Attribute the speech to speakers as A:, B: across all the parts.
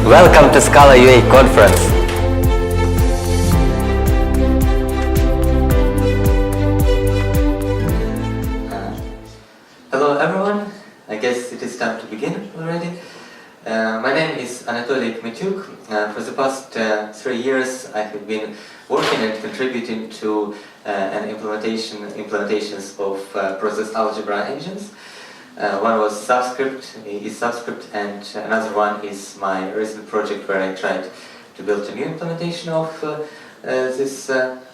A: Welcome to ScalaUA conference.
B: Hello everyone, I guess it is time to begin already. My name is Anatolii Kmetiuk. For the past 3 years I have been working and contributing to implementations of process algebra engines. One was Subscript, and another one is my recent project where I tried to build a new implementation of this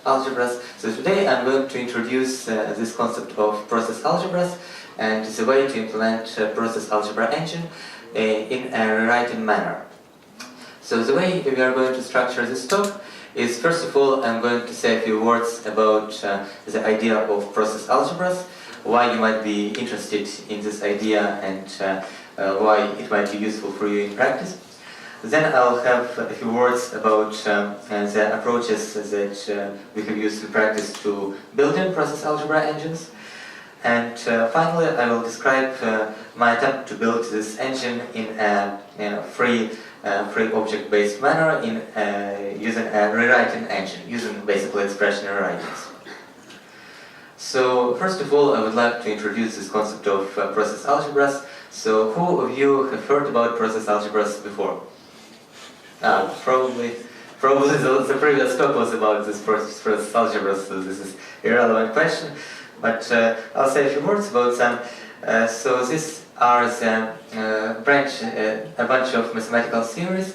B: algebras. So today I'm going to introduce this concept of process algebras and the way to implement process algebra engine in a rewriting manner. So the way we are going to structure this talk is, first of all, I'm going to say a few words about the idea of process algebras, why you might be interested in this idea and why it might be useful for you in practice. Then I'll have a few words about the approaches that we have used in practice to building process algebra engines. And finally, I will describe my attempt to build this engine in a free object-based manner using a rewriting engine, using basically expression rewritings. So, first of all, I would like to introduce this concept of process algebras. So, who of you have heard about process algebras before? Probably the previous talk was about this process algebras, so this is a irrelevant question. But I'll say a few words about them. So these are a bunch of mathematical theories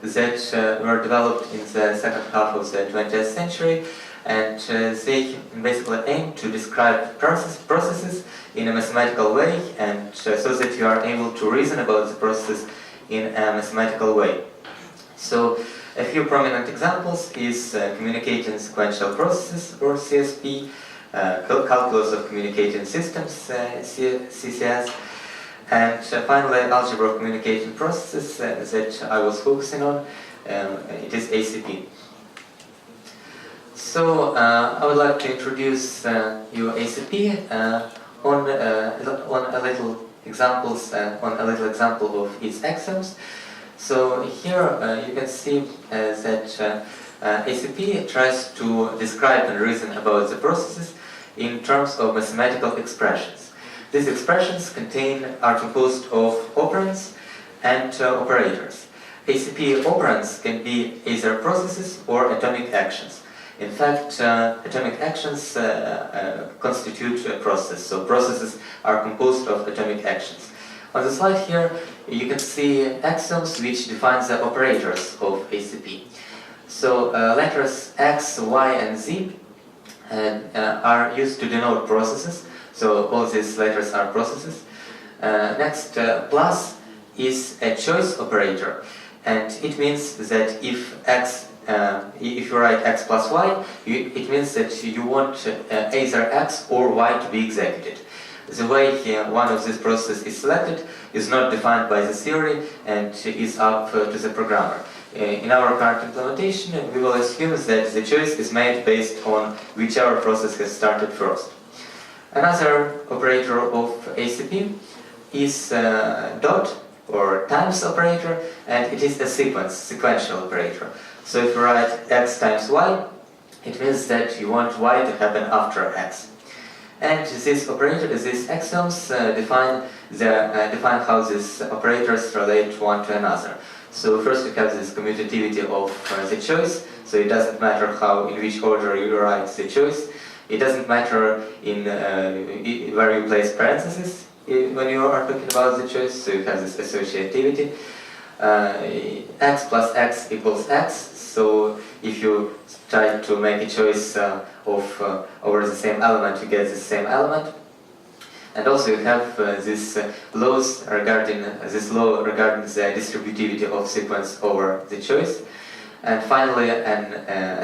B: that were developed in the second half of the 20th century, and they basically aim to describe processes in a mathematical way, and so that you are able to reason about the processes in a mathematical way. So a few prominent examples is communicating sequential processes, or CSP, calculus of communicating systems, CCS, and finally algebra of communicating processes that I was focusing on, it is ACP. So I would like to introduce you ACP on a little example of its axioms. So here you can see that ACP tries to describe and reason about the processes in terms of mathematical expressions. These expressions are composed of operands and operators. ACP operands can be either processes or atomic actions. In fact, atomic actions constitute a process, so processes are composed of atomic actions. On the slide here, you can see axioms which define the operators of ACP. So letters X, Y, and Z are used to denote processes, so all these letters are processes. Next, plus is a choice operator, and it means that if you write X plus Y, it means that you want either X or Y to be executed. The way one of these processes is selected is not defined by the theory and is up to the programmer. In our current implementation, we will assume that the choice is made based on whichever process has started first. Another operator of ACP is dot or times operator, and it is a sequential operator. So if you write X times Y, it means that you want Y to happen after X. And these axioms define how these operators relate one to another. So first you have this commutativity of the choice, so it doesn't matter in which order you write the choice. It doesn't matter where you place parentheses when you are talking about the choice, so you have this associativity. X plus X equals X, so if you try to make a choice over the same element, you get the same element. And also you have this law regarding the distributivity of sequence over the choice, and finally an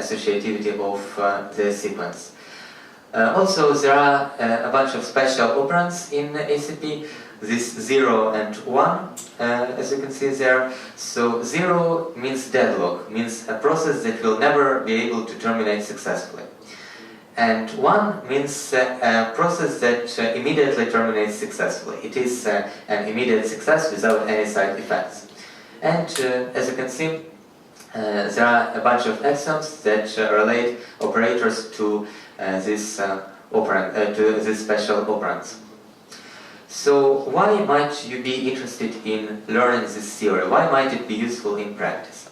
B: associativity of the sequence. Also there are a bunch of special operands in ACP, this 0 and 1, as you can see there. So 0 means deadlock, means a process that will never be able to terminate successfully. And 1 means a process that immediately terminates successfully. It is an immediate success without any side effects. And as you can see, there are a bunch of axioms that relate operators to this special operands. So why might you be interested in learning this theory? Why might it be useful in practice?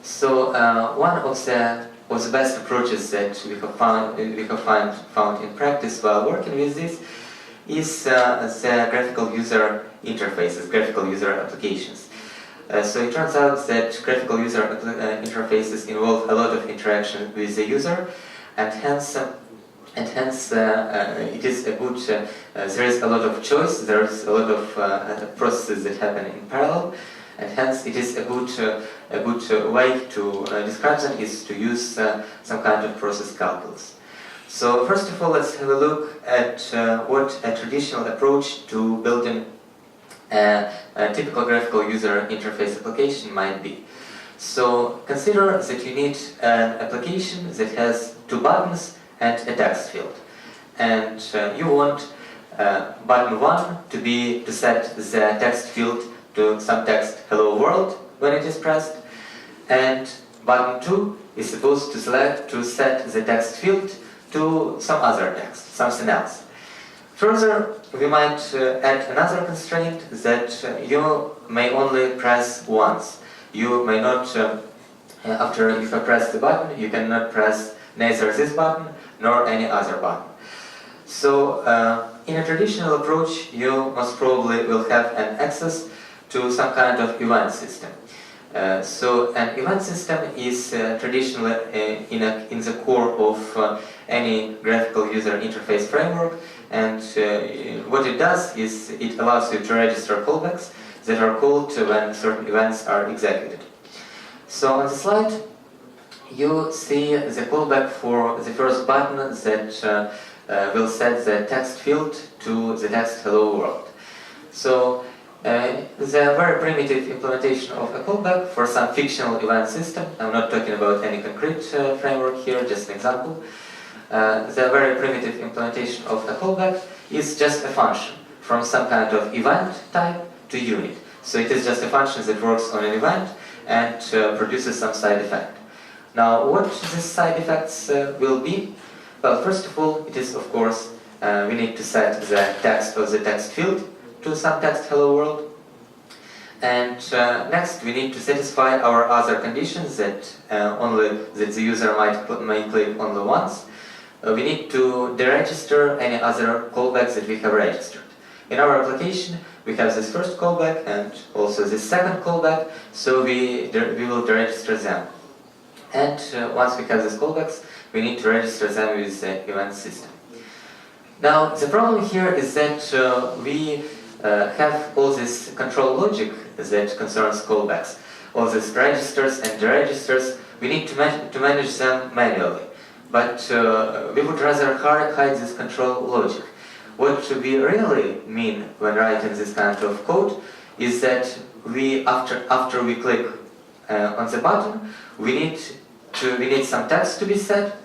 B: So one of the best approaches that we have found in practice while working with this is the graphical user interfaces, graphical user applications. So it turns out that graphical user interfaces involve a lot of interaction with the user, and hence it is a good. There is a lot of choice. There is a lot of processes that happen in parallel, and hence it is a good way to describe them is to use some kind of process calculus. So first of all, let's have a look at what a traditional approach to building a typical graphical user interface application might be. So consider that you need an application that has 2 buttons and a text field, and you want button 1 to set the text field to some text "Hello World" when it is pressed, and button 2 is supposed to set the text field to some other text, something else. Further, we might add another constraint that you may only press once. You may not, after you have pressed the button, you cannot press neither this button nor any other button. So, in a traditional approach, you most probably will have an access to some kind of event system. So an event system is traditionally in the core of any graphical user interface framework, and what it does is it allows you to register callbacks that are called when certain events are executed. So on the slide you see the callback for the first button that will set the text field to the text "Hello World." So the very primitive implementation of a callback for some fictional event system, I'm not talking about any concrete framework here, just an example. The very primitive implementation of a callback is just a function from some kind of event type to unit. So it is just a function that works on an event and produces some side effect. Now, what these side effects will be? Well, first of all, it is, of course, we need to set the text of the text field to some text "Hello World", and next we need to satisfy our other conditions that the user may click only once. We need to deregister any other callbacks that we have registered. In our application, we have this first callback and also this second callback, so we will deregister them. And once we have these callbacks, we need to register them with the event system. Now, the problem here is that we have all this control logic that concerns callbacks, all these registers and deregisters. We need to manage them manually, but we would rather hide this control logic. What we really mean when writing this kind of code is that after we click on the button, we need some text to be set,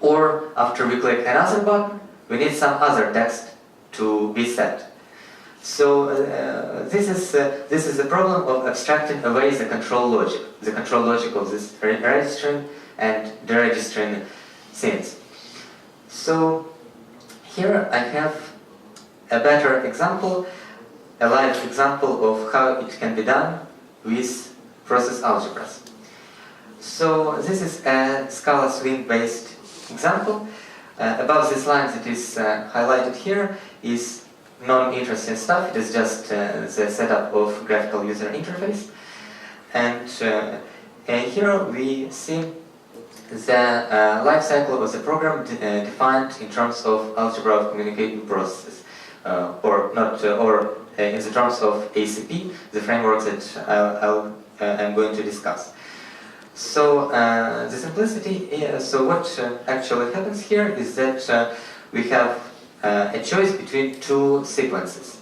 B: or after we click another button, we need some other text to be set. So this is the problem of abstracting away the control logic of this registering and deregistering things. So here I have a better example, a live example of how it can be done with process algebras. So this is a Scala swing-based example. Above this line that is highlighted here is non-interesting stuff. It is just the setup of graphical user interface. And here we see the life cycle of the program defined in terms of algebra of communicating processes, or in the terms of ACP, the framework that I'm going to discuss. So the simplicity, so what actually happens here is that we have a choice between 2 sequences.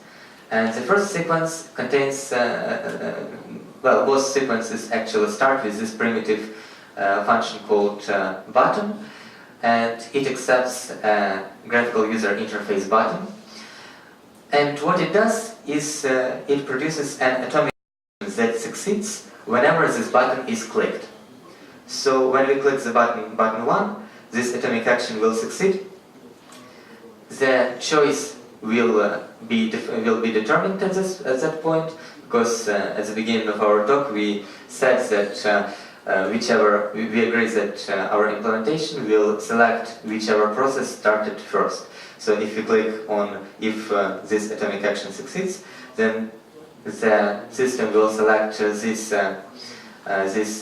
B: And the first sequence contains, well, both sequences actually start with this primitive function called button, and it accepts a graphical user interface button. And what it does is it produces an atomic that succeeds whenever this button is clicked. So when we click the button 1, this atomic action will succeed. The choice will be determined at that point, because at the beginning of our talk we said that we agree that our implementation will select whichever process started first. So if we click on if this atomic action succeeds, then the system will select this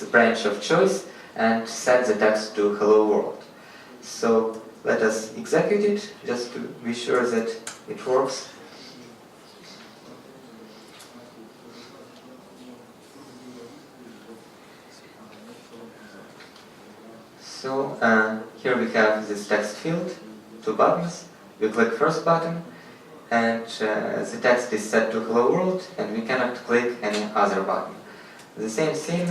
B: branch of choice and set the text to hello world. So let us execute it just to be sure that it works. So here we have this text field, 2 buttons. We click first button, and the text is set to hello world, and we cannot click any other button. The same thing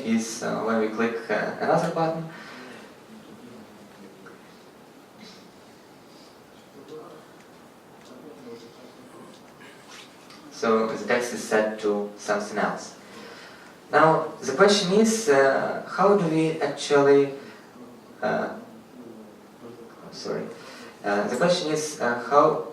B: is when we click another button. So the text is set to something else. Now the question is, how do we actually? The question is how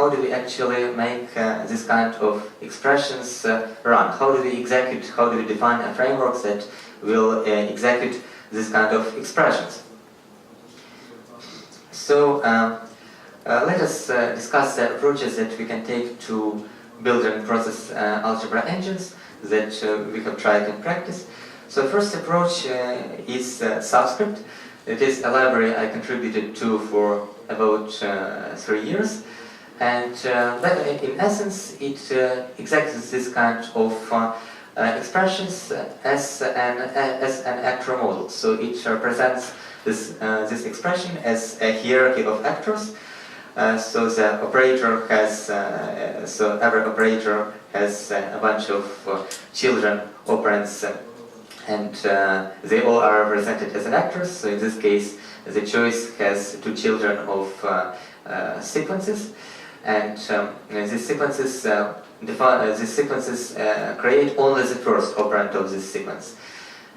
B: do we actually make this kind of expressions run? How do we execute? How do we define a framework that will execute this kind of expressions? So let us discuss the approaches that we can take to build and process algebra engines that we have tried in practice. So first approach is Subscript. It is a library I contributed to for about 3 years, and in essence it executes this kind of expressions as an actor model. So it represents this expression as a hierarchy of actors. So the operator has, so every operator has a bunch of children operands, and they all are represented as an actors. So in this case, the choice has 2 children of sequences, and these sequences create only the first operand of this sequence.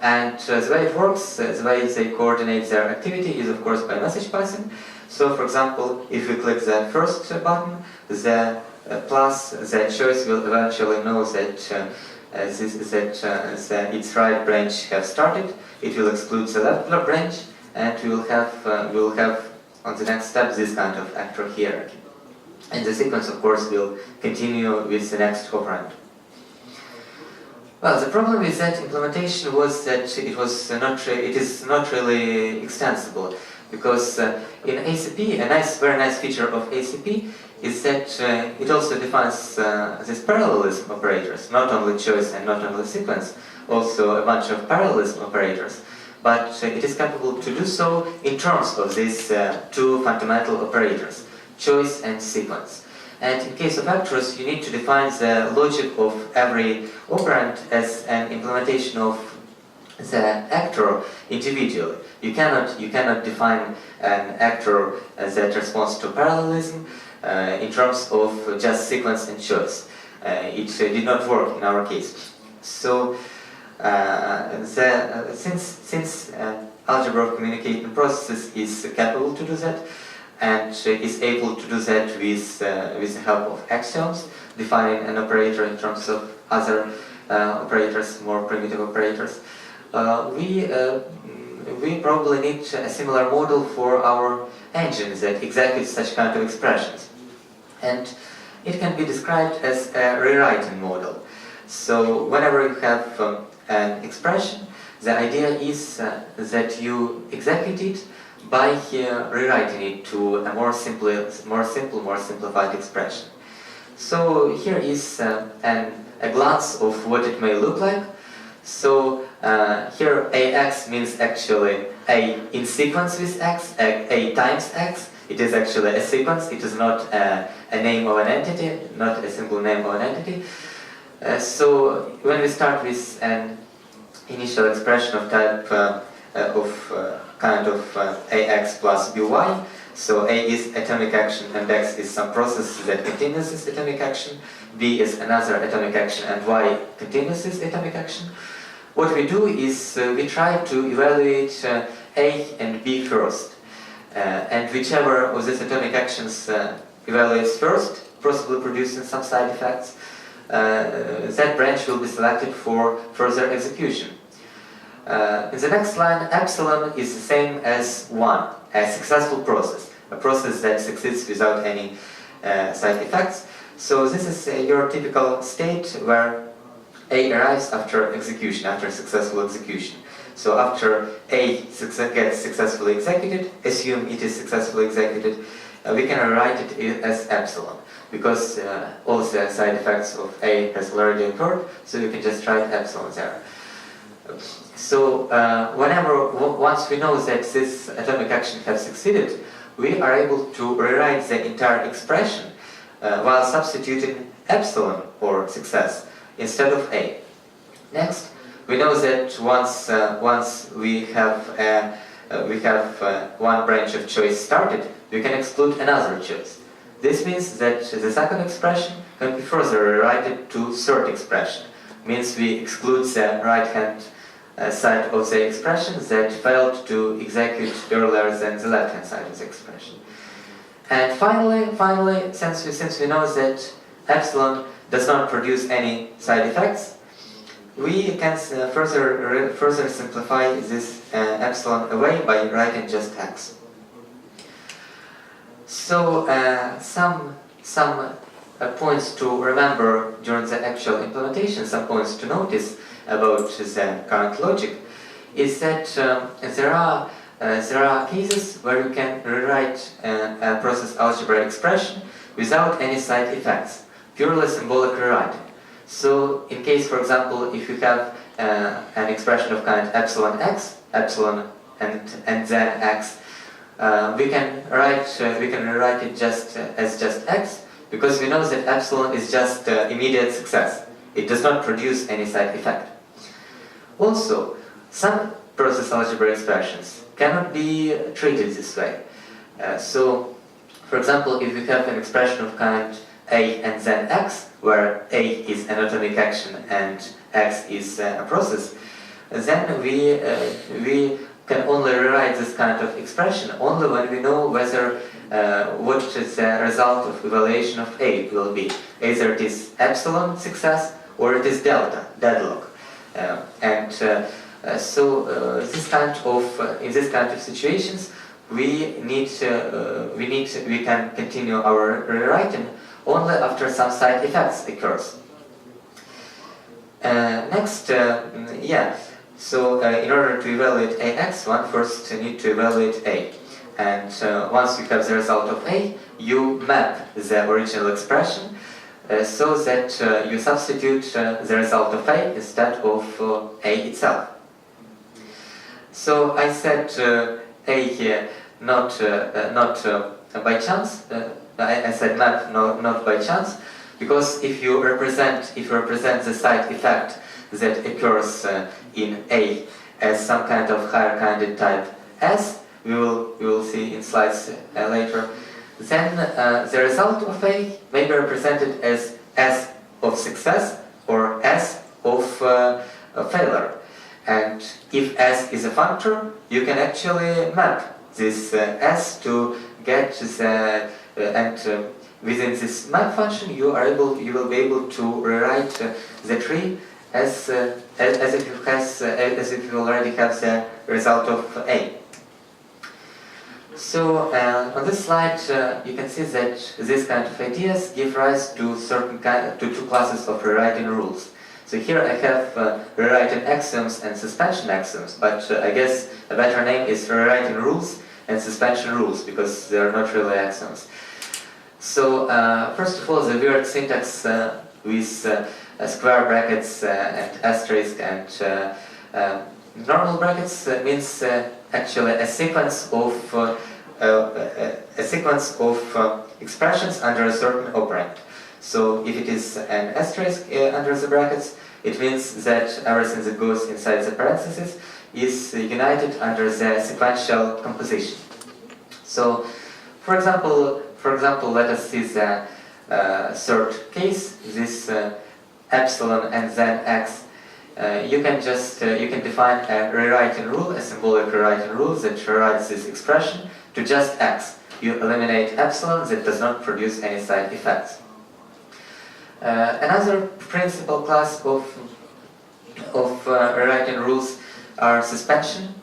B: And the way it works, the way they coordinate their activity is of course by message passing. So for example, if we click the first button, the choice will eventually know that its right branch has started. It will exclude the left branch, and we will have on the next step this kind of actor hierarchy. And the sequence of course will continue with the next operand. Well, the problem with that implementation was that it is not really extensible, because in ACP, a very nice feature of ACP is that it also defines these parallelism operators, not only choice and not only sequence, also a bunch of parallelism operators. But it is capable to do so in terms of these 2 fundamental operators, choice and sequence. And in case of actors, you need to define the logic of every operand as an implementation of the actor individually. You cannot define an actor that responds to parallelism in terms of just sequence and choice. It did not work in our case. So since algebra of communicating processes is capable to do that, and is able to do that with the help of axioms, defining an operator in terms of other operators, more primitive operators, we probably need a similar model for our engine that executes such kind of expressions. And it can be described as a rewriting model. So whenever you have an expression, the idea is that you execute it by rewriting it to a more simplified expression. So here is a glance of what it may look like. So here AX means actually A in sequence with X, A times X. It is actually a sequence, it is not a name of an entity, not a simple name of an entity. So when we start with an initial expression of type kind of AX plus BY, So A is atomic action and X is some process that continues this atomic action, B is another atomic action and Y continues this atomic action. What we do is we try to evaluate A and B first. And whichever of these atomic actions evaluates first, possibly producing some side effects, that branch will be selected for further execution. In the next line, epsilon is the same as 1, a successful process, a process that succeeds without any side effects. So this is your typical state where A arrives after execution, after successful execution. So after A gets successfully executed, assume it is successfully executed, we can write it as epsilon, because all the side effects of A has already occurred, so you can just write epsilon there. So once we know that this atomic action has succeeded, we are able to rewrite the entire expression while substituting epsilon, or success, instead of A. Next, we know that once we have one branch of choice started, we can exclude another choice. This means that the second expression can be further rewritten to third expression. Means we exclude the right-hand side of the expression that failed to execute earlier than the left-hand side of the expression. And finally, since we know that epsilon does not produce any side effects, we can further simplify this epsilon away by writing just x. So some points to remember during the actual implementation, some points to notice about the current logic, is that there are cases where you can rewrite a process algebra expression without any side effects, purely symbolic rewriting. So in case, for example, if you have an expression of kind epsilon x, epsilon and then x, we can rewrite it just as just x, because we know that epsilon is just immediate success. It does not produce any side effect. Also, some process algebra expressions cannot be treated this way. So, for example, if we have an expression of kind A and then x, where A is an atomic action and x is a process, then we can only rewrite this kind of expression only when we know whether what the result of evaluation of A will be. Either it is epsilon success or it is delta, deadlock. So in this kind of situations, we can continue our rewriting only after some side effects occurs. Next, so in order to evaluate AX, one first need to evaluate A. And once you have the result of A, you map the original expression so that you substitute the result of A instead of A itself. So I said A here not by chance. I said map not by chance, because if you represent the side effect that occurs in A as some kind of higher kinded type S, we will see in slides later, then the result of A may be represented as S of success or S of failure. And if S is a functor, you can actually map this S to get the within this map function you will be able to rewrite the tree as if you already have the result of A. So on this slide you can see that this kind of ideas give rise to two classes of rewriting rules. So here I have rewriting axioms and suspension axioms, but I guess a better name is rewriting rules and suspension rules, because they are not really axioms. So first of all, the weird syntax with square brackets and asterisk and normal brackets means actually a sequence of expressions under a certain operand. So if it is an asterisk under the brackets, it means that everything that goes inside the parentheses is united under the sequential composition. So For example, let us see the third case, this epsilon and then x. You can define a rewriting rule, a symbolic rewriting rule that rewrites this expression to just x. You eliminate epsilon that does not produce any side effects. Another principal class of rewriting rules are suspension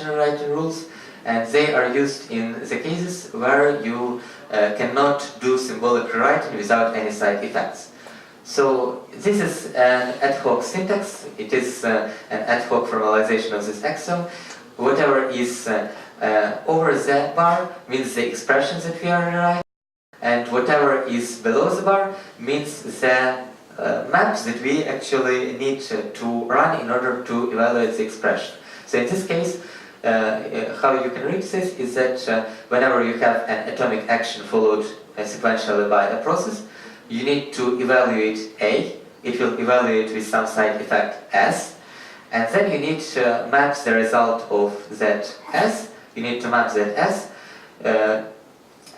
B: rewriting rules, and they are used in the cases where you cannot do symbolic rewriting without any side effects. So this is an ad hoc syntax. It is an ad hoc formalization of this axiom. Whatever is over the bar means the expressions that we are rewriting, and whatever is below the bar means the maps that we actually need to run in order to evaluate the expression. So in this case, how you can read this is that whenever you have an atomic action followed sequentially by a process, you need to evaluate A. It will evaluate with some side effect S, and then you need to map the result of that S. You need to map that S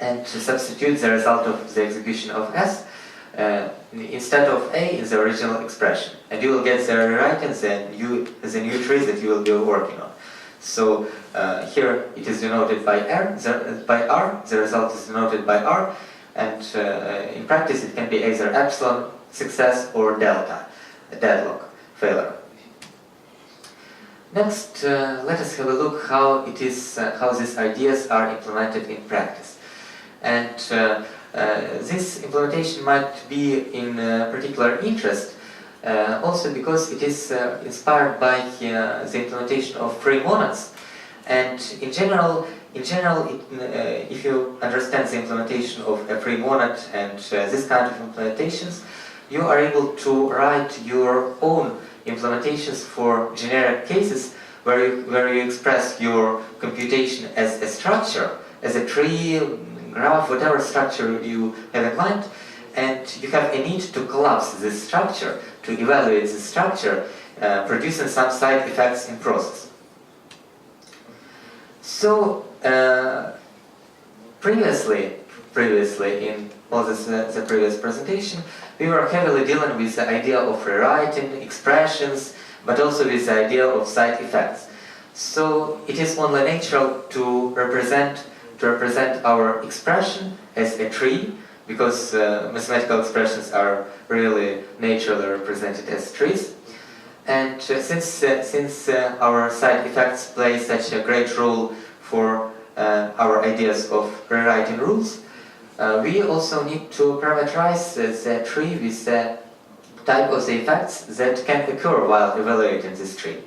B: and to substitute the result of the execution of S instead of A in the original expression, and you will get the rewriting the new tree that you will be working on. So here it is denoted by R. The result is denoted by R, and in practice it can be either epsilon success or delta, a deadlock failure. Next, let us have a look how these ideas are implemented in practice. And this implementation might be in particular interest also because it is inspired by the implementation of free monads. And in general, if you understand the implementation of a free monad and this kind of implementations, you are able to write your own implementations for generic cases where you express your computation as a structure, as a tree, graph, whatever structure you have in mind, and you have a need to collapse this structure, to evaluate this structure, producing some side effects in process. So previously in all the previous presentation, we were heavily dealing with the idea of rewriting expressions, but also with the idea of side effects. So it is only natural to represent our expression as a tree, because mathematical expressions are really naturally represented as trees. And since our side effects play such a great role for our ideas of rewriting rules, we also need to parameterize the tree with the type of the effects that can occur while evaluating this tree.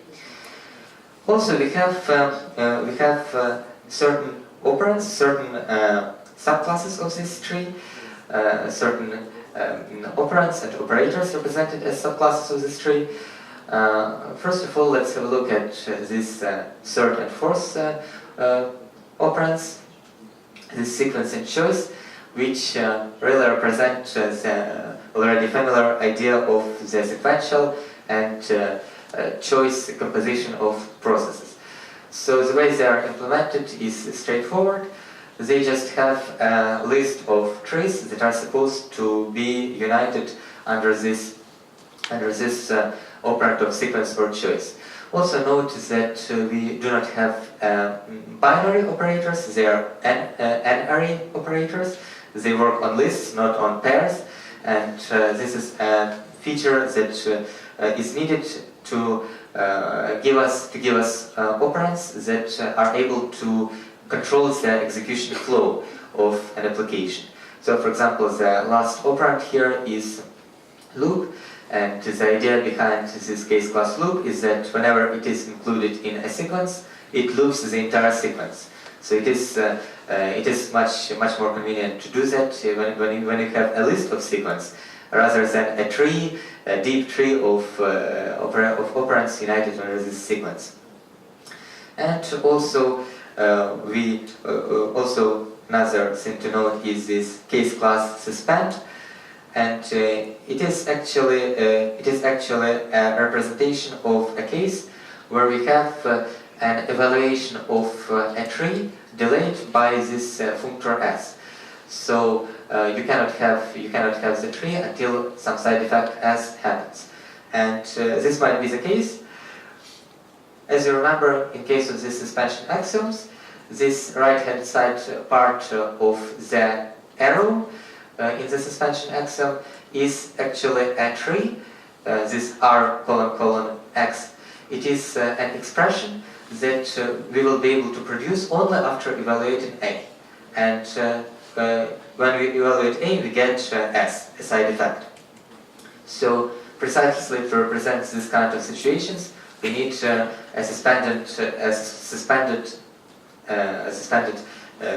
B: Also, we have certain operands, certain subclasses of this tree, certain operands and operators represented as subclasses of this tree. First of all, let's have a look at this third and fourth operands, this sequence and choice, which really represent the already familiar idea of the sequential and choice composition of processes. So the way they are implemented is straightforward. They just have a list of trees that are supposed to be united under this operand of sequence or choice. Also note that we do not have binary operators, they are n-array operators. They work on lists, not on pairs, and this is a feature that is needed to give us operands that are able to control the execution flow of an application. So, for example, the last operand here is loop, and the idea behind this case class loop is that whenever it is included in a sequence, it loops the entire sequence. So it is much more convenient to do that when you have a list of sequence rather than a tree, a deep tree of operands united under this sequence. And also another thing to note is this case class suspend, and it is actually a representation of a case where we have an evaluation of a tree delayed by this functor s. So you cannot have the tree until some side effect s happens, and this might be the case. As you remember, in case of the suspension axioms, this right-hand side part of the arrow in the suspension axiom is actually a tree. This r colon colon x. It is an expression that we will be able to produce only after evaluating a, and when we evaluate a, we get s, a side effect. So precisely to represent this kind of situations, we need a suspended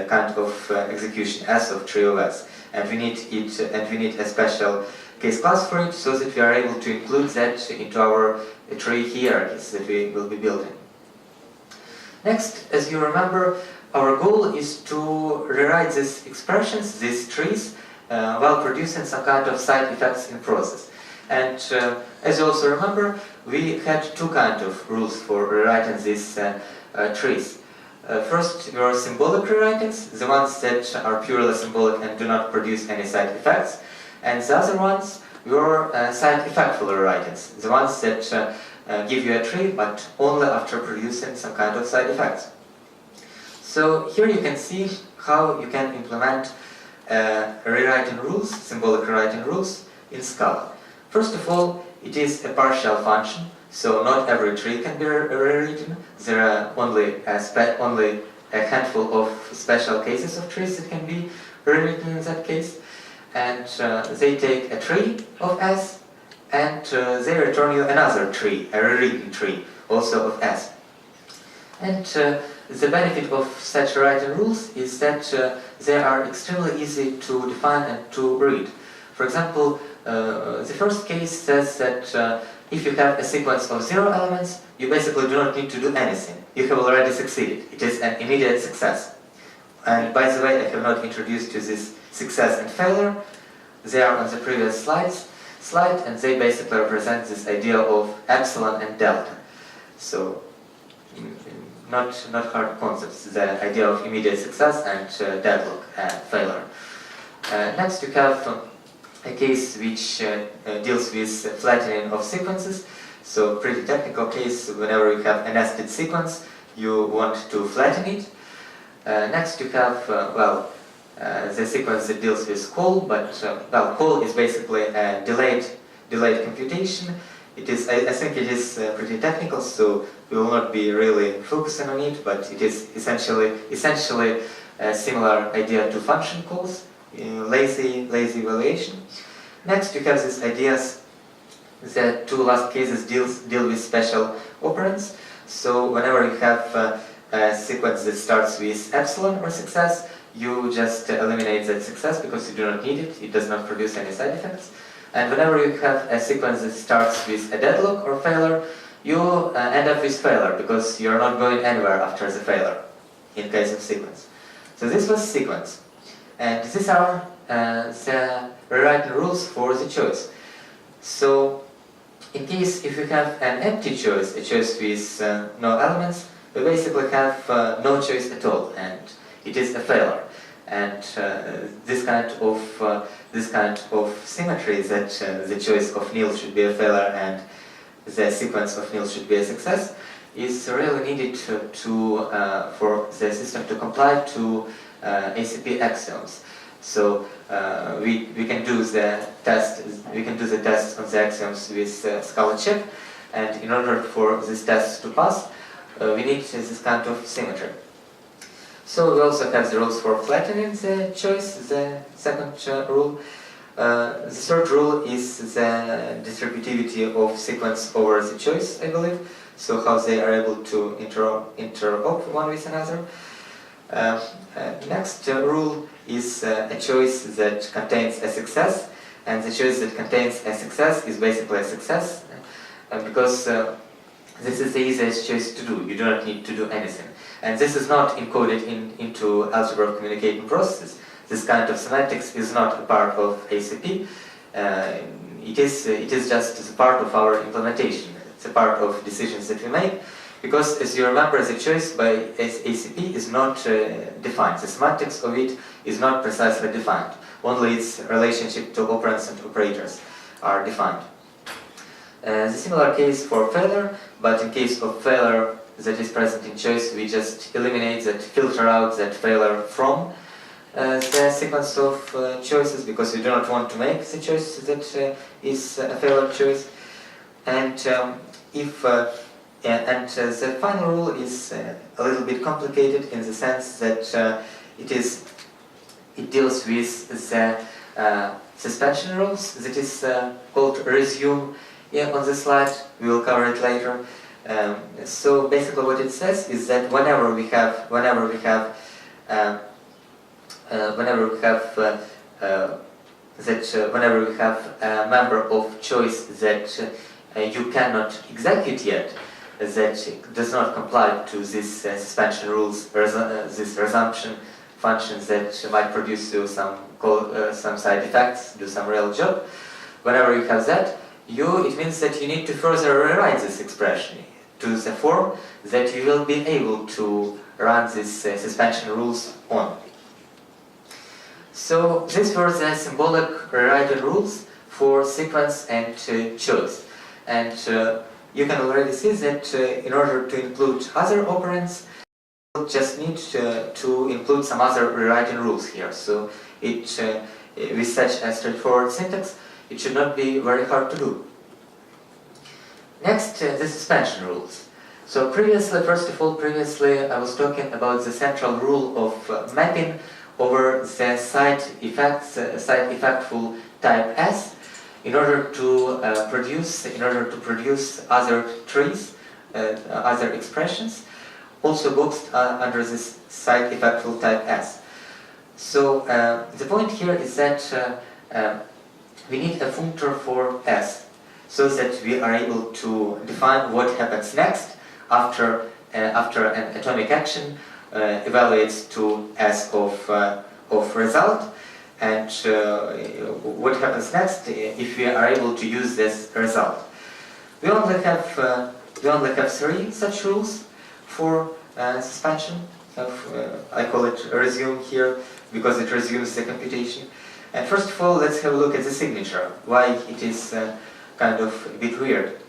B: kind of execution s of tree of s, and we need a special case class for it, so that we are able to include that into our tree hierarchies that we will be building. Next, as you remember, our goal is to rewrite these expressions, these trees, while producing some kind of side effects in process. And as you also remember, we had two kinds of rules for rewriting these trees. First, there are symbolic rewritings, the ones that are purely symbolic and do not produce any side effects. And the other ones were side effectful rewritings, the ones that give you a tree, but only after producing some kind of side effects. So here you can see how you can implement rewriting rules, symbolic rewriting rules, in Scala. First of all, it is a partial function, so not every tree can be rewritten. There are only a handful of special cases of trees that can be rewritten in that case. And they take a tree of s, and they return you another tree, a rewritten tree, also of s. And the benefit of such rewriting rules is that they are extremely easy to define and to read. For example, the first case says that if you have a sequence of 0 elements, you basically do not need to do anything. You have already succeeded. It is an immediate success. And by the way, I have not introduced to this success and failure. They are on the previous slide, and they basically represent this idea of epsilon and delta. So, not hard concepts, the idea of immediate success and deadlock and failure. Next, you have a case which deals with flattening of sequences. So, pretty technical case. Whenever you have a nested sequence, you want to flatten it. Next, you have the sequence that deals with call, but call is basically a delayed computation. It is, I think it is pretty technical, so we will not be really focusing on it, but it is essentially a similar idea to function calls, lazy evaluation. Next, you have these ideas. The two last cases deal with special operands. So whenever you have a sequence that starts with epsilon or success, you just eliminate that success because you do not need it. It does not produce any side effects. And whenever you have a sequence that starts with a deadlock or failure, you end up with failure because you're not going anywhere after the failure in case of sequence. So this was sequence. And these are the rewriting rules for the choice. So in case if you have an empty choice, a choice with no elements, we basically have no choice at all, and it is a failure. And this kind of symmetry that the choice of nil should be a failure and the sequence of nil should be a success is really needed for the system to comply to ACP axioms. So we can do the test. We can do the test on the axioms with Scala chip, and in order for this test to pass, we need this kind of symmetry. So we also have the rules for flattening the choice, the second rule. The third rule is the distributivity of sequence over the choice, I believe. So how they are able to interop one with another. Next rule is a choice that contains a success, and the choice that contains a success is basically a success, because this is the easiest choice to do. You do not need to do anything. And this is not encoded into algebra of communicating processes. This kind of semantics is not a part of ACP. It is just a part of our implementation. It's a part of decisions that we make. because as you remember, the choice by ACP is not defined. The semantics of it is not precisely defined. Only its relationship to operands and operators are defined. The similar case for failure, but in case of failure that is present in choice, we just eliminate that, filter out that failure from the sequence of choices, because we do not want to make the choice that is a failure choice. And the final rule is a little bit complicated in the sense that it deals with the suspension rules, that is called resume. On this slide, we will cover it later. So basically, what it says is that whenever we have a member of choice that you cannot execute yet, that does not comply to these suspension rules, this resumption functions that might produce you some side effects, do some real job. Whenever you have that, it means that you need to further rewrite this expression to the form that you will be able to run these suspension rules on. So these were the symbolic rewriting rules for sequence and choice. And you can already see that in order to include other operands, you just need to include some other rewriting rules here. So with such a straightforward syntax, it should not be very hard to do. Next, the suspension rules. So first of all, I was talking about the central rule of mapping over the side effectful type S in order to produce other trees, other expressions, also boxed under this side effectful type S. So the point here is that we need a functor for S, so that we are able to define what happens next after an atomic action evaluates to S of result, and what happens next if we are able to use this result. We only have 3 such rules for suspension. I call it resume here because it resumes the computation. And first of all, let's have a look at the signature, why it is kind of a bit weird.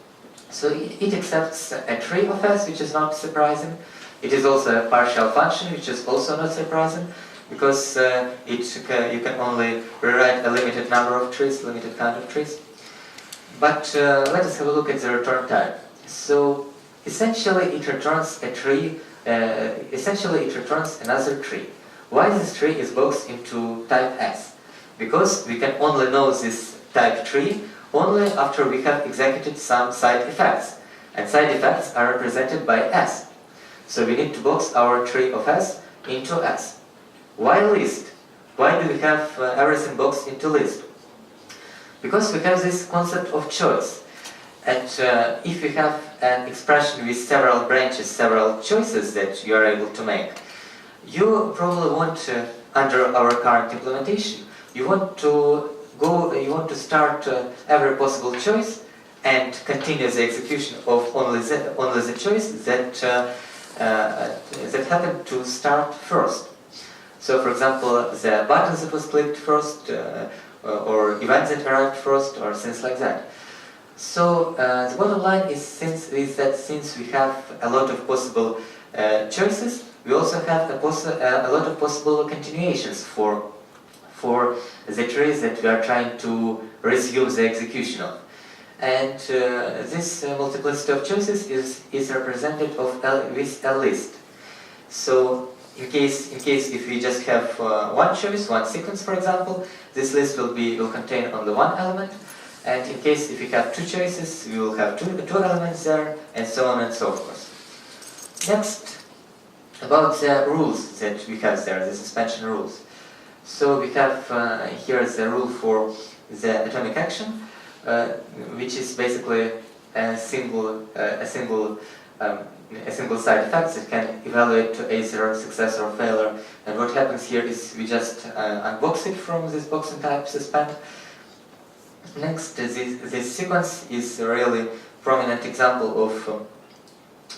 B: So it accepts a tree of S, which is not surprising. It is also a partial function, which is also not surprising, because you can only rewrite a limited number of trees, limited kind of trees. But let us have a look at the return type. So essentially it returns a tree, essentially it returns another tree. Why this tree is boxed into type S? Because we can only know this type tree only after we have executed some side effects. And side effects are represented by S. So we need to box our tree of S into S. Why list? Why do we have everything boxed into list? Because we have this concept of choice. And if we have an expression with several branches, several choices that you are able to make, you probably want, under our current implementation, you want to start every possible choice and continue the execution of only the choice that happened to start first. So, for example, the button that was clicked first, or event that arrived first, or things like that. So the bottom line is that since we have a lot of possible choices, we also have a lot of possible continuations for the trees that we are trying to resume the execution of. And this multiplicity of choices is represented with a list. So in case if we just have one choice, one sequence, for example, this list will contain only one element. And in case if we have 2 choices, we will have two elements there, and so on and so forth. Next, about the rules that we have there, the suspension rules. So we have here the rule for the atomic action, which is basically a single side effect that can evaluate to either success or failure. And what happens here is we just unbox it from this boxing type suspend. Next, this sequence is a really prominent example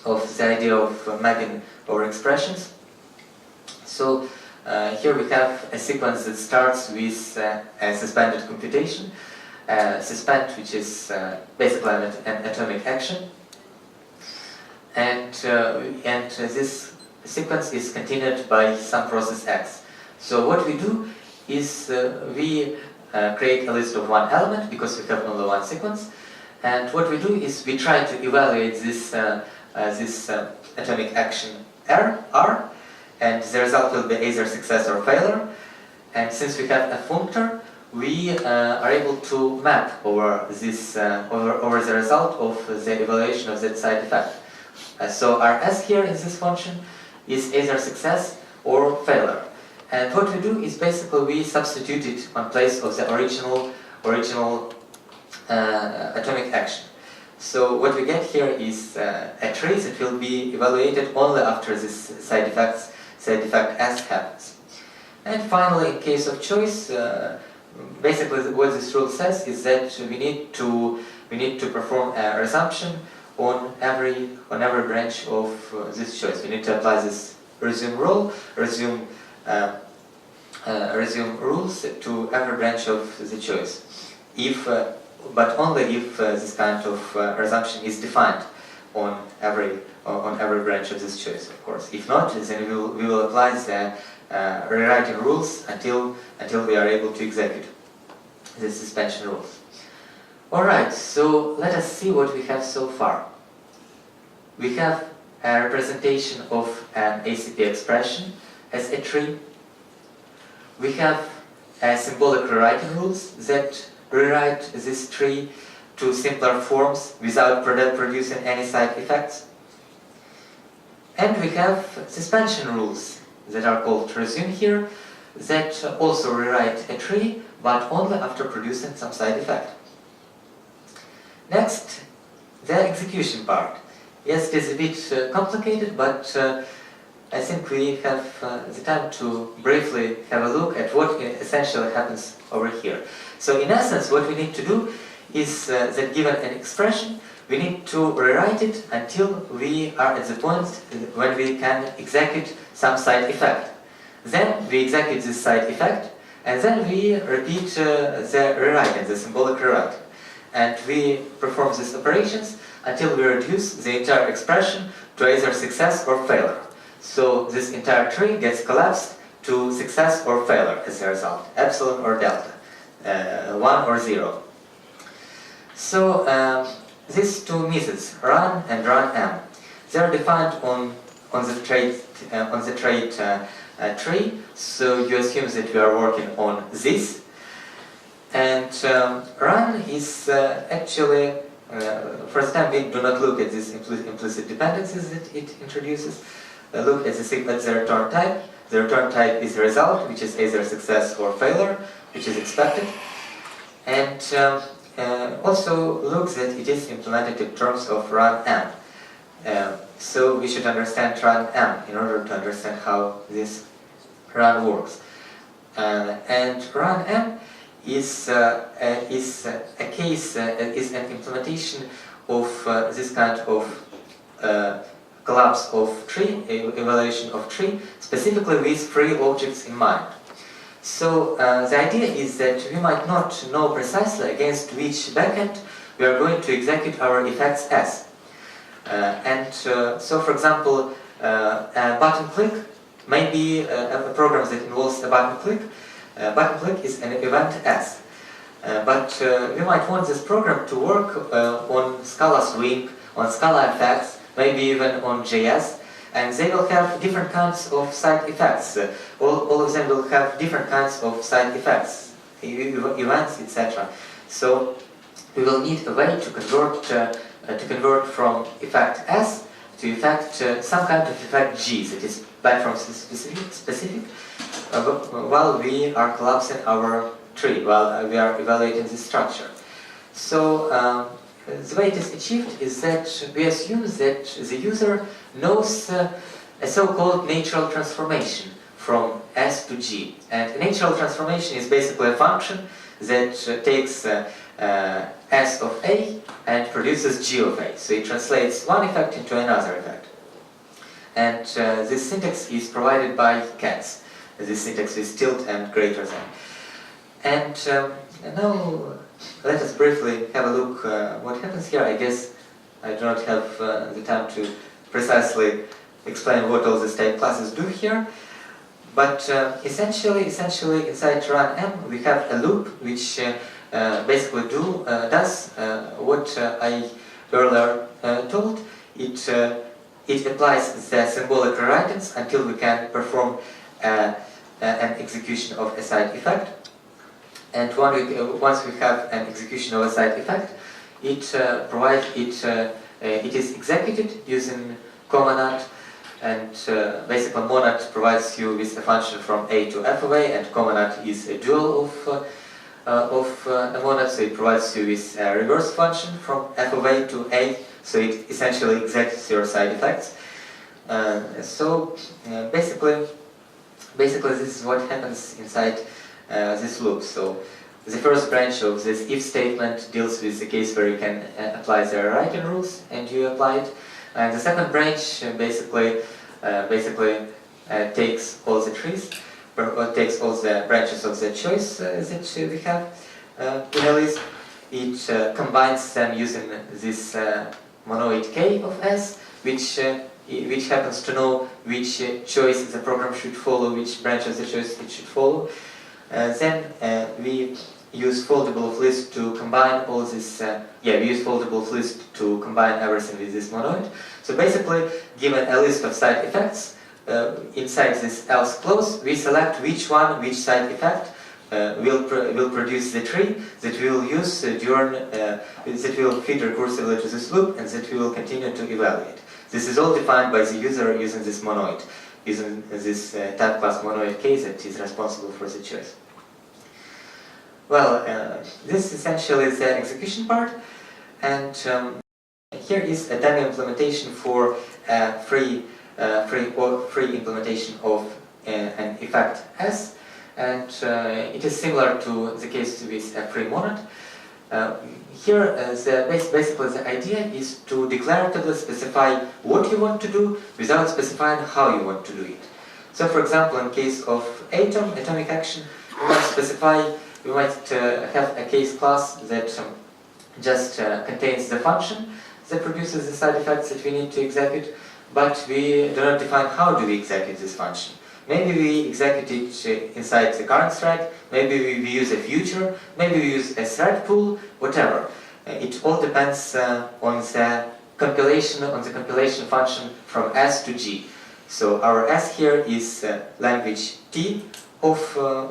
B: the idea of mapping over expressions. So here we have a sequence that starts with a suspended computation, suspend, which is basically an atomic action, and this sequence is continued by some process X. So what we do is we create a list of one element because we have only one sequence, and what we do is we try to evaluate this atomic action R, and the result will be either success or failure. And since we have a functor, we are able to map over this over the result of the evaluation of that side effect. So Rs here in this function is either success or failure. And what we do is basically we substitute it on place of the original atomic action. So what we get here is a tree that will be evaluated only after this side effect S happens. And finally, in case of choice, basically what this rule says is that we need to perform a resumption on every branch of this choice. We need to apply this resume rule, resume rules to every branch of the choice. But only if this kind of resumption is defined on every branch of this choice, of course. If not, then we will apply the rewriting rules until we are able to execute the suspension rules. Alright, so let us see what we have so far. We have a representation of an ACP expression as a tree. We have symbolic rewriting rules that rewrite this tree to simpler forms without producing any side effects. And we have suspension rules that are called resume here, that also rewrite a tree, but only after producing some side effect. Next, the execution part. Yes, it is a bit complicated, but I think we have the time to briefly have a look at what essentially happens over here. So in essence, what we need to do is that given an expression, we need to rewrite it until we are at the point when we can execute some side effect. Then we execute this side effect, and then we repeat the rewriting, the symbolic rewriting. And we perform these operations until we reduce the entire expression to either success or failure. So this entire tree gets collapsed to success or failure as a result, epsilon or delta, 1 or 0. So these two methods, run and run_m, they are defined on the trait tree. So you assume that we are working on this, and run is actually, for the time being, do not look at these implicit dependencies that it introduces. Look at the return type. The return type is the result, which is either success or failure, which is expected. And also look that it is implemented in terms of run_m. So we should understand run_m in order to understand how this run works. And run_m is a case, is an implementation of this kind of collapse of tree, evaluation of tree, specifically with free objects in mind. So the idea is that we might not know precisely against which backend we are going to execute our effects as. So for example, a button click may be a program that involves a button click. Button click is an event S. But we might want this program to work on Scala Swing, on Scala effects, maybe even on JS, and they will have different kinds of side effects. All of them will have different kinds of side effects, events, etc. So we will need a way to convert from effect S to effect some kind of effect G that is platform specific, while we are collapsing our tree, while we are evaluating this structure. So the way it is achieved is that we assume that the user knows a so-called natural transformation from S to G. And a natural transformation is basically a function that takes S of A and produces G of A. So it translates one effect into another effect. And this syntax is provided by cats. This syntax is tilde and greater than. And now let us briefly have a look what happens here. I guess I do not have the time to precisely explain what all these type classes do here. But essentially inside run M we have a loop which basically does what I earlier told. It applies the symbolic rewritings until we can perform an execution of a side effect. And once we have an execution of a side effect, it is executed using monad, and basically monad provides you with a function from A to F of A, and monad is a dual of a monad, so it provides you with a reverse function from F of A to A, so it essentially executes your side effects. Basically this is what happens inside this loop. So the first branch of this if statement deals with the case where you can apply the rewriting rules, and you apply it. And the second branch basically takes all the trees, or takes all the branches of the choice that we have in a list. It combines them using this monoid K of S, which happens to know which choice the program should follow, which branch of the choice it should follow. Then we use foldable of list to combine all this. We use foldable of list to combine everything with this monoid. So basically, given a list of side effects, inside this else clause, we select which side effect will produce the tree that we will use during that will feed recursively to this loop, and that we will continue to evaluate. This is all defined by the user using this monoid, using this type class monoid K that is responsible for the choice. Well, this essentially is the execution part, and here is a demo implementation for free implementation of an effect S, and it is similar to the case with a free monad. Here, basically the idea is to declaratively specify what you want to do without specifying how you want to do it. So, for example, in case of atomic action, we might specify. We might have a case class that just contains the function that produces the side effects that we need to execute, but we do not define how do we execute this function. Maybe we execute it inside the current thread, maybe we use a future, maybe we use a thread pool, whatever. It all depends on the compilation function from S to G. So our S here is language T of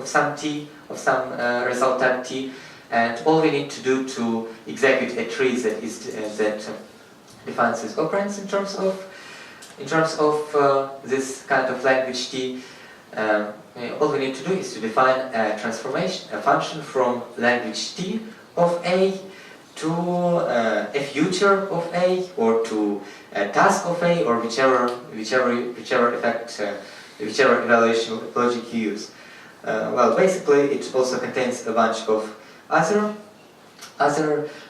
B: some T, of some result type T, and all we need to do to execute a tree that defines these operands in terms of this kind of language T. All we need to do is to define a transformation, a function from language T of A to a future of A, or to a task of A, or whichever effect, whichever evaluation logic you use. Well, basically, it also contains a bunch of other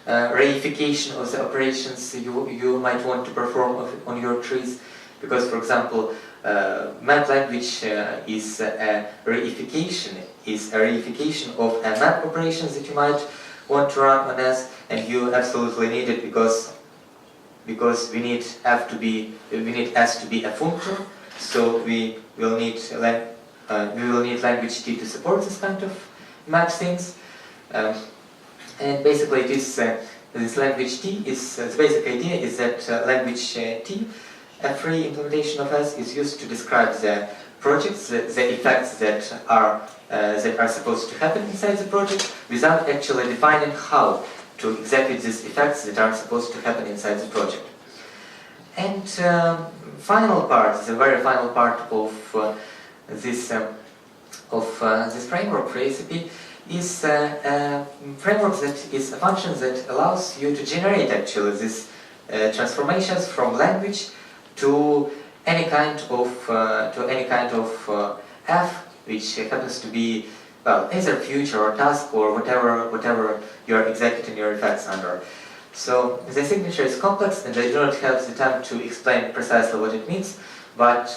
B: reification of the operations you might want to perform on your trees, because, for example, map language is a reification of a map operations that you might want to run on S, and you absolutely need it because we need S to be a functor, so we will need language T to support this kind of map things. And basically, it is this language T is the basic idea is that language T, a free implementation of S, is used to describe the projects, the effects that are supposed to happen inside the project, without actually defining how to execute these effects that are supposed to happen inside the project. And final part, the very final part of this framework, FreeACP, is a framework that is a function that allows you to generate actually these transformations from language to any kind of f, which happens to be well, either future or task or whatever you are executing your effects under. So the signature is complex, and I do not have the time to explain precisely what it means, but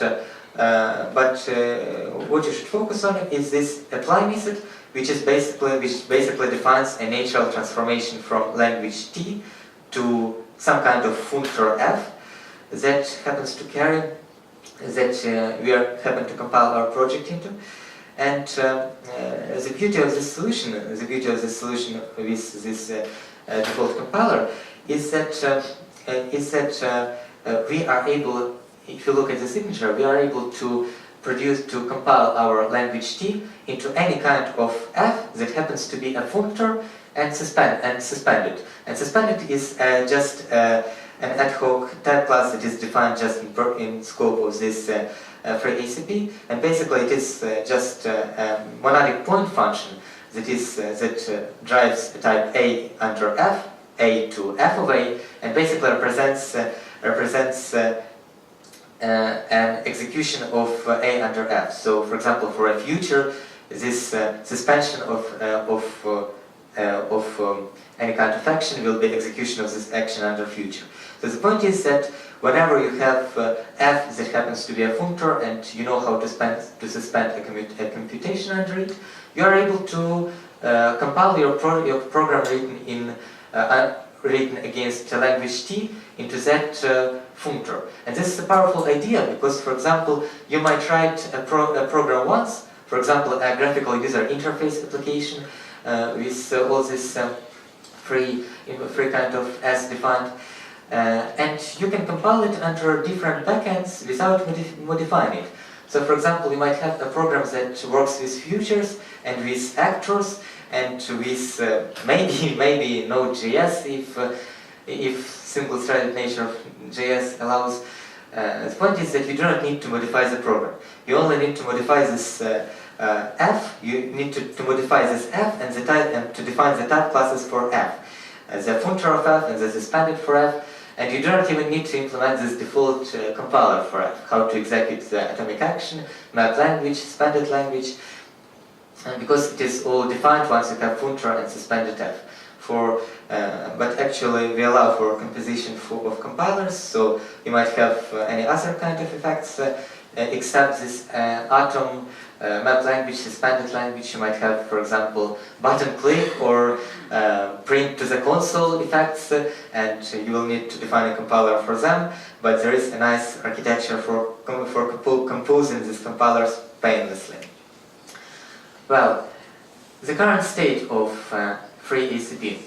B: what you should focus on is this apply method, which basically defines a natural transformation from language T to some kind of functor F that happens to carry, that we happen to compile our project into. And the beauty of this solution, with this default compiler, is that we are able, if you look at the signature, we are able to compile our language T into any kind of F that happens to be a functor and suspended. And suspended is just an ad hoc type class that is defined just in scope of this FreeACP, and basically it is just a monadic point function that drives a type A under F, A to F of A, and basically represents an execution of A under F. So, for example, for a future, this suspension of any kind of action will be execution of this action under future. So the point is that whenever you have F that happens to be a functor and you know how to suspend a computation under it, you are able to compile your program written against language T into that functor. And this is a powerful idea because, for example, you might write a program once, for example, a graphical user interface application with all this free kind of S defined. And you can compile it under different backends without modifying it. So, for example, you might have a program that works with futures and with actors and with maybe Node.js if single-threaded nature of JS allows. The point is that you do not need to modify the program. You only need to modify this F. You need to modify this F and to define the type classes for F, the functor of F and the suspended for F. And you don't even need to implement this default compiler for F, how to execute the atomic action, map language, suspended language, because it is all defined once you have functor and suspended F. But actually we allow for composition of compilers, so you might have any other kind of effects except this atom, map language, suspended language. You might have, for example, button click or print to the console effects, and you will need to define a compiler for them, but there is a nice architecture for composing these compilers painlessly. Well, the current state of FreeACP.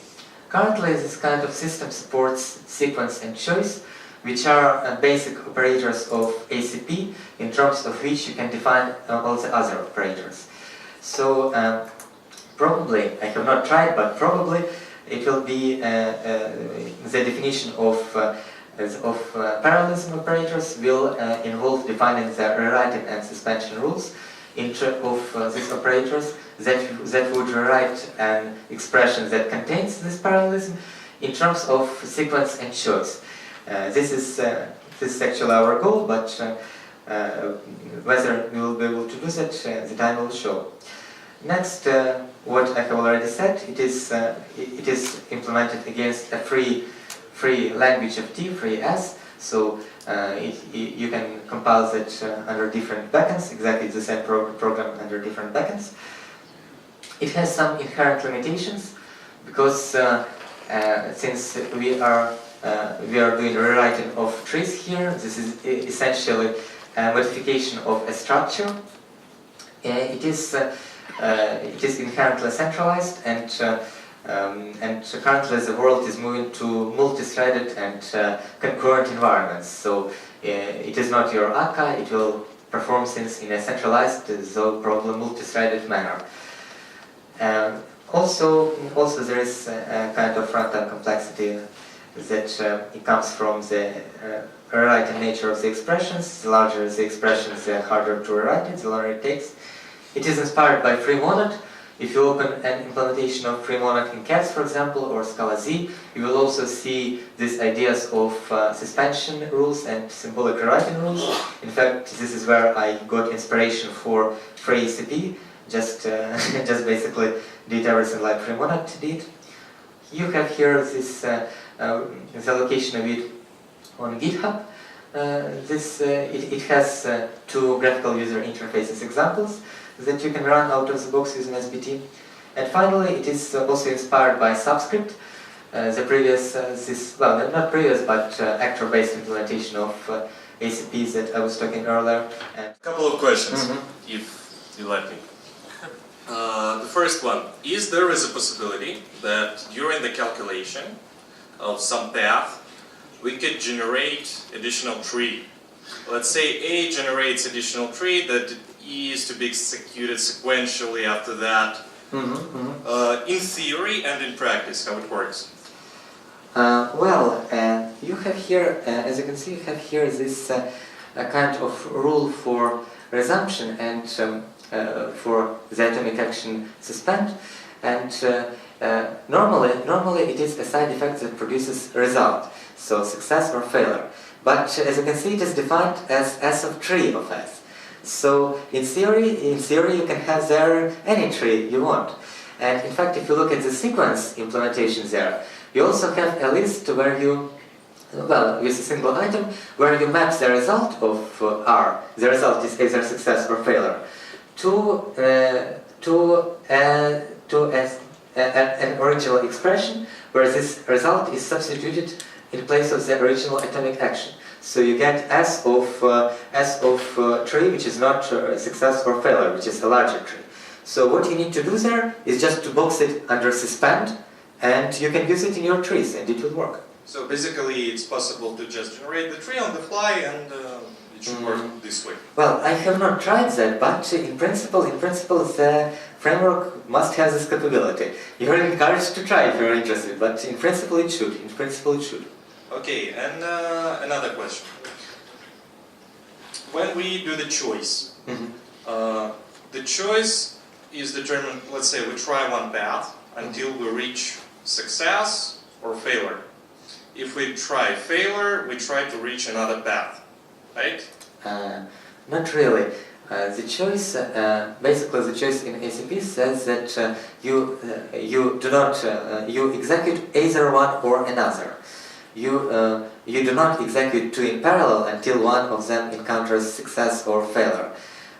B: Currently, this kind of system supports sequence and choice, which are basic operators of ACP, in terms of which you can define all the other operators. So probably, I have not tried, but probably it will be the definition of parallelism operators will involve defining the rewriting and suspension rules of these operators that would rewrite an expression that contains this parallelism in terms of sequence and choice. This is actually our goal, but whether we will be able to do that, the time will show. Next, what I have already said, it is implemented against a free language of T, free S. So you can compile that under different backends, exactly the same program under different backends. It has some inherent limitations because since we are doing rewriting of trees here, this is essentially a modification of a structure. It is inherently centralized, and currently the world is moving to multi-threaded and concurrent environments. So it is not your akka, it will perform things in a centralized, though probably multi-threaded manner. Also there is a kind of front-end complexity that it comes from the rewriting nature of the expressions. The larger the expressions, the harder to rewrite it, the longer it takes. It is inspired by FreeMonad. If you open an implementation of FreeMonad in Cats, for example, or ScalaZ, you will also see these ideas of suspension rules and symbolic rewriting rules. In fact, this is where I got inspiration for FreeACP, just just basically did everything like Remonad did. You have here this the location of it on GitHub. It has two graphical user interfaces examples that you can run out of the box using SBT. And finally, it is also inspired by Subscript, the previous, not previous, but actor-based implementation of ACPs that I was talking earlier. And
C: a couple of questions, if you let me. The first one, is there a possibility that during the calculation of some path, we could generate additional tree? Let's say A generates additional tree that is to be executed sequentially after that. In theory and in practice, how it works?
B: You have here, as you can see, you have here this kind of rule for resumption and for the atomic action suspend. And normally it is a side effect that produces result, so success or failure. But as you can see, it is defined as S of tree of S. So in theory you can have there any tree you want. And in fact, if you look at the sequence implementation there, you also have a list where you, with a single item, where you map the result of R. The result is either success or failure to an original expression where this result is substituted in place of the original atomic action. So you get S of tree, which is not success or failure, which is a larger tree. So what you need to do there is just to box it under suspend, and you can use it in your trees, and it will work.
C: So basically, it's possible to just generate the tree on the fly, and it should work this way.
B: Well, I have not tried that, but in principle, the framework must have this capability. You are encouraged to try if you are interested, but in principle, it should.
C: Okay, and another question. When we do the choice, the choice is determined, let's say we try one path until we reach success or failure. If we try failure, we try to reach another path, right?
B: Not really. The choice, basically the choice in ACP says that you execute either one or another. You do not execute two in parallel until one of them encounters success or failure.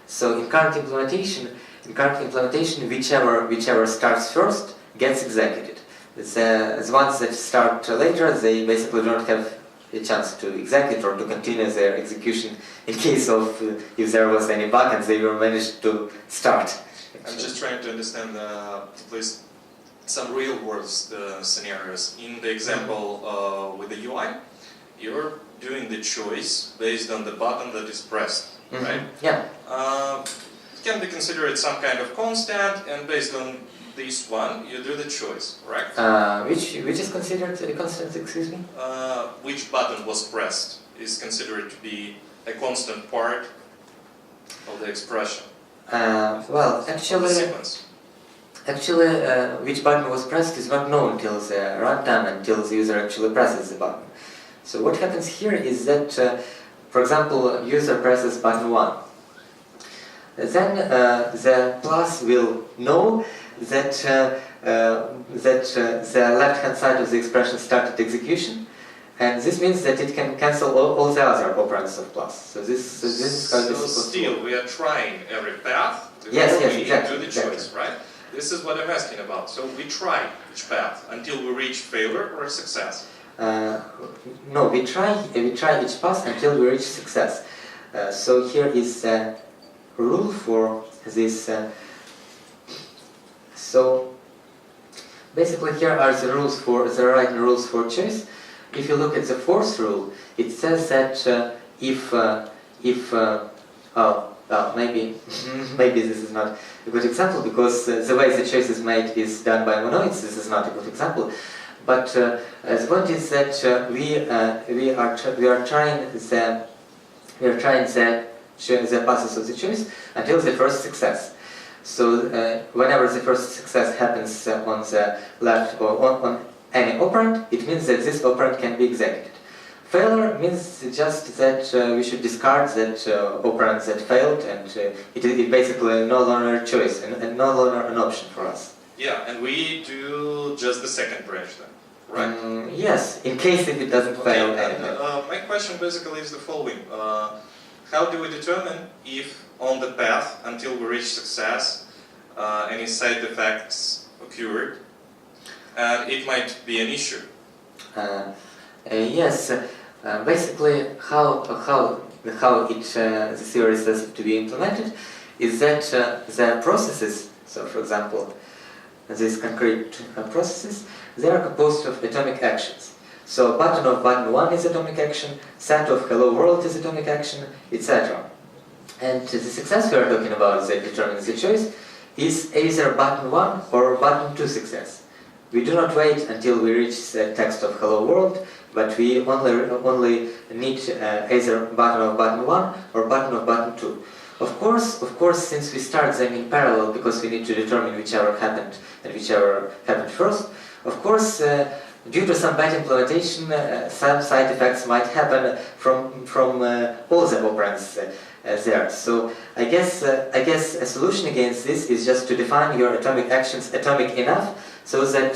B: So in current implementation, whichever starts first gets executed. The ones that start later, they basically don't have a chance to execute or to continue their execution in case of if there was any bug and they were managed to start.
C: I'm just trying to understand at least some real-world scenarios. In the example with the UI, you're doing the choice based on the button that is pressed, right?
B: Yeah.
C: It can be considered some kind of constant, and based on this one, you do the choice, correct?
B: Which is considered a constant, excuse me?
C: Which button was pressed is considered to be a constant part of the expression.
B: Actually, which button was pressed is not known till the runtime, until the user actually presses the button. So what happens here is that, for example, user presses button 1. Then the class will know that the left-hand side of the expression started execution, and this means that it can cancel all the other operands of plus. So this is how this is supposed to work.
C: Still, we are trying every path before
B: we
C: do the choice, right? This is what I'm asking about. So we try each path until we reach failure or success.
B: No, we try each path until we reach success. So here is a rule for this. So basically, here are the rules for the right rules for choice. If you look at the fourth rule, it says that maybe this is not a good example because the way the choice is made is done by monoids. This is not a good example. But the point is that we are trying the passes of the choice until the first success. So whenever the first success happens on the left or on any operand, it means that this operand can be executed. Failure means just that we should discard that operand that failed, and it basically no longer a choice and no longer an option for us.
C: Yeah, and we do just the second branch then, right?
B: Yes, in case if it doesn't fail.
C: My question basically is the following. How do we determine if on the path until we reach success any side effects occurred, and it might be an issue?
B: Yes, basically how the theory says to be implemented is that the processes, so for example, these concrete processes, they are composed of atomic actions. So button of button 1 is atomic action, set of hello world is atomic action, etc. And the success we are talking about that determines the choice is either button 1 or button 2 success. We do not wait until we reach the text of hello world, but we only need either button of button 1 or button of button 2. Of course, since we start them in parallel because we need to determine whichever happened and whichever happened first, of course, due to some bad implementation, some side effects might happen from all the operands there. So I guess a solution against this is just to define your atomic actions atomic enough so that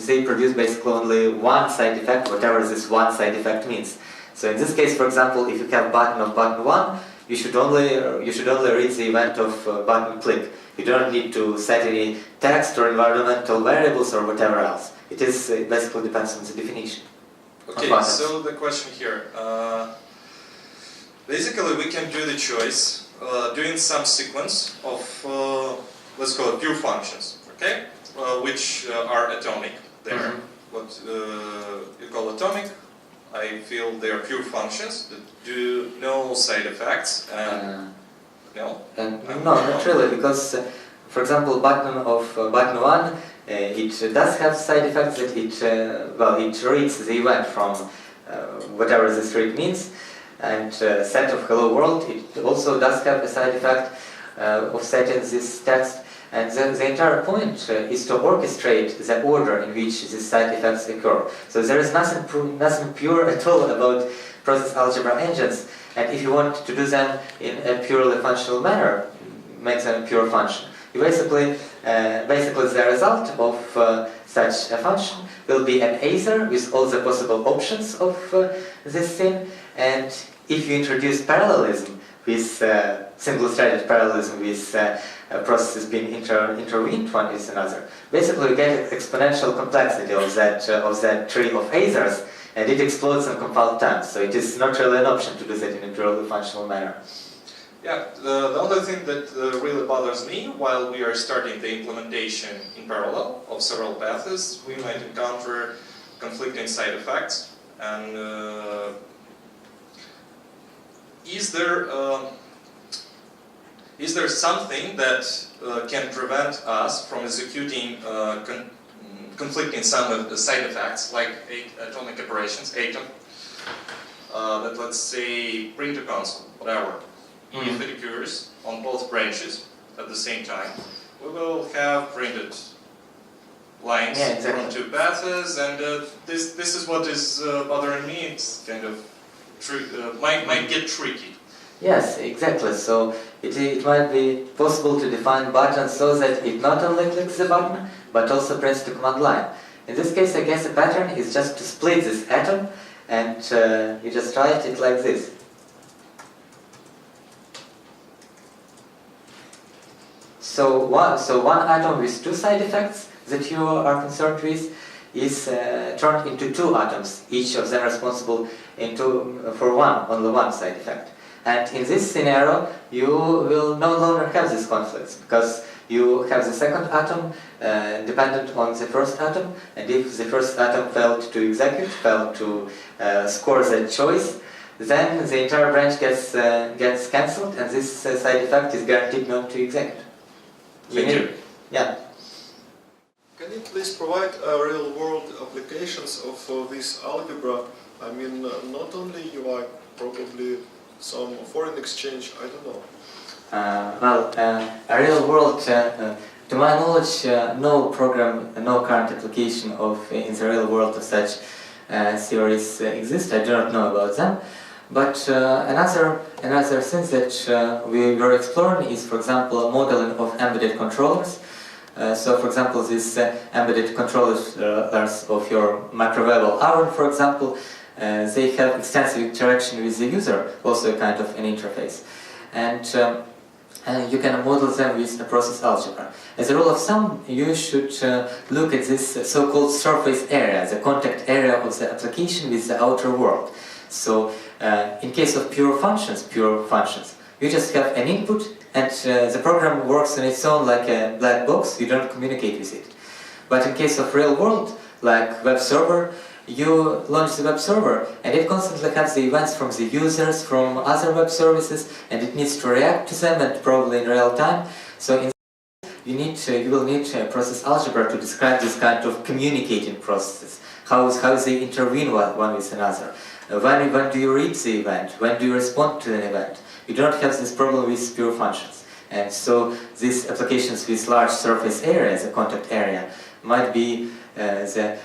B: they produce basically only one side effect, whatever this one side effect means. So in this case, for example, if you have button of button 1, you should only read the event of button click. You don't need to set any text or environmental variables or whatever else. It basically depends on the definition.
C: Okay, so the question here. Basically, we can do the choice doing some sequence of, let's call it pure functions, okay? Which are atomic there. What you call atomic, I feel they are pure functions that do no side effects. No?
B: No, not really, because, for example, button of button 1, it does have side effects that it reads the event from whatever this read means, and set of hello world, it also does have a side effect of setting this text, and the entire point is to orchestrate the order in which these side effects occur. So there is nothing pure at all about process algebra engines, and if you want to do them in a purely functional manner, make them a pure function. You basically the result of such a function will be an either with all the possible options of this thing, and if you introduce parallelism with single-threaded parallelism with processes being intervened one with another, basically you get exponential complexity of that tree of eithers, and it explodes on compound terms. So it is not really an option to do that in a purely functional manner.
C: Yeah, the only thing that really bothers me while we are starting the implementation in parallel of several paths is we might encounter conflicting side effects. And is there something that can prevent us from executing conflicting side effects, like atomic operations, atom, that let's say print to console, whatever. If it occurs on both branches at the same time, we will have printed lines from two paths, and this is what is bothering me. It's kind of might get tricky.
B: Yes, exactly. So it might be possible to define buttons so that it not only clicks the button, but also prints to command line. In this case, I guess the pattern is just to split this atom, and you just write it like this. So one atom with two side effects that you are concerned with is turned into two atoms, each of them responsible for only one side effect. And in this scenario, you will no longer have these conflicts, because you have the second atom dependent on the first atom, and if the first atom failed to execute, failed to score that choice, then the entire branch gets cancelled, and this side effect is guaranteed not to execute.
C: Thank you.
B: Yeah.
D: Can you please provide real-world applications of this algebra? I mean, not only UI, probably some foreign exchange, I don't know.
B: A real-world, to my knowledge, no program, no current application in the real world of such theories exist. I do not know about them. But another thing that we were exploring is, for example, modeling of embedded controllers. So, for example, these embedded controllers of your microwave oven, for example, they have extensive interaction with the user, also a kind of an interface. And you can model them with a process algebra. As a rule of thumb, you should look at this so-called surface area, the contact area of the application with the outer world. So, in case of pure functions, you just have an input and the program works on its own like a black box, you don't communicate with it. But in case of real world, like web server, you launch the web server and it constantly has the events from the users, from other web services, and it needs to react to them, and probably in real time. So you will need process algebra to describe this kind of communicating processes, how they intervene one with another. When do you read the event? When do you respond to an event? You don't have this problem with pure functions. And so these applications with large surface area, the contact area, might be the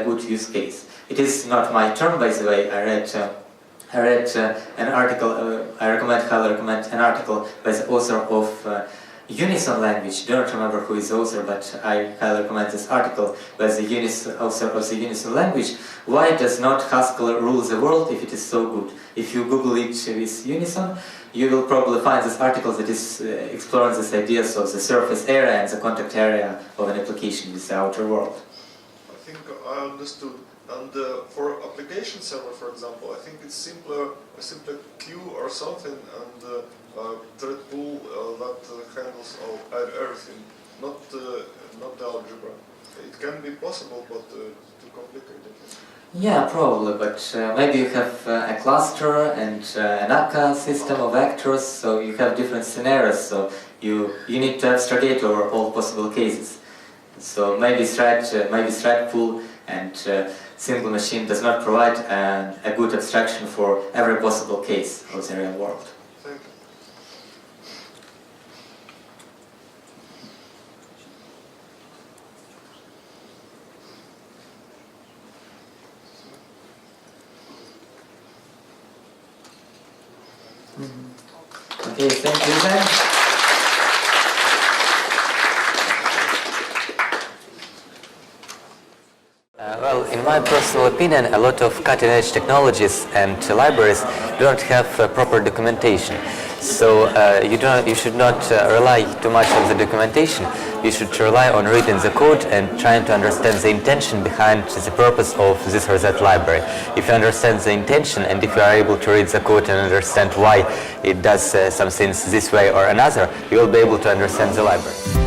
B: good use case. It is not my term, by the way. I read an article. I highly recommend an article by the author of Unison language. I don't remember who is the author, but I highly recommend this article by the author of the Unison language. Why does not Haskell rule the world if it is so good? If you Google it with Unison, you will probably find this article that is exploring these ideas of the surface area and the contact area of an application with the outer world.
D: I think I understood. And for application server, for example, I think it's a simpler queue or something, and thread pool that handles everything, not the algebra. It can be possible, but too complicated.
B: Yeah, probably, but maybe you have a cluster and an akka system of actors, so you have different scenarios, so you need to abstract over all possible cases. So maybe thread pool and single machine does not provide a good abstraction for every possible case of the real world.
D: Thank you.
B: Okay, thank you then.
A: Well, in my personal opinion, a lot of cutting-edge technologies and libraries don't have proper documentation. So you should not rely too much on the documentation. You should rely on reading the code and trying to understand the intention behind the purpose of this or that library. If you understand the intention, and if you are able to read the code and understand why it does some things this way or another, you will be able to understand the library.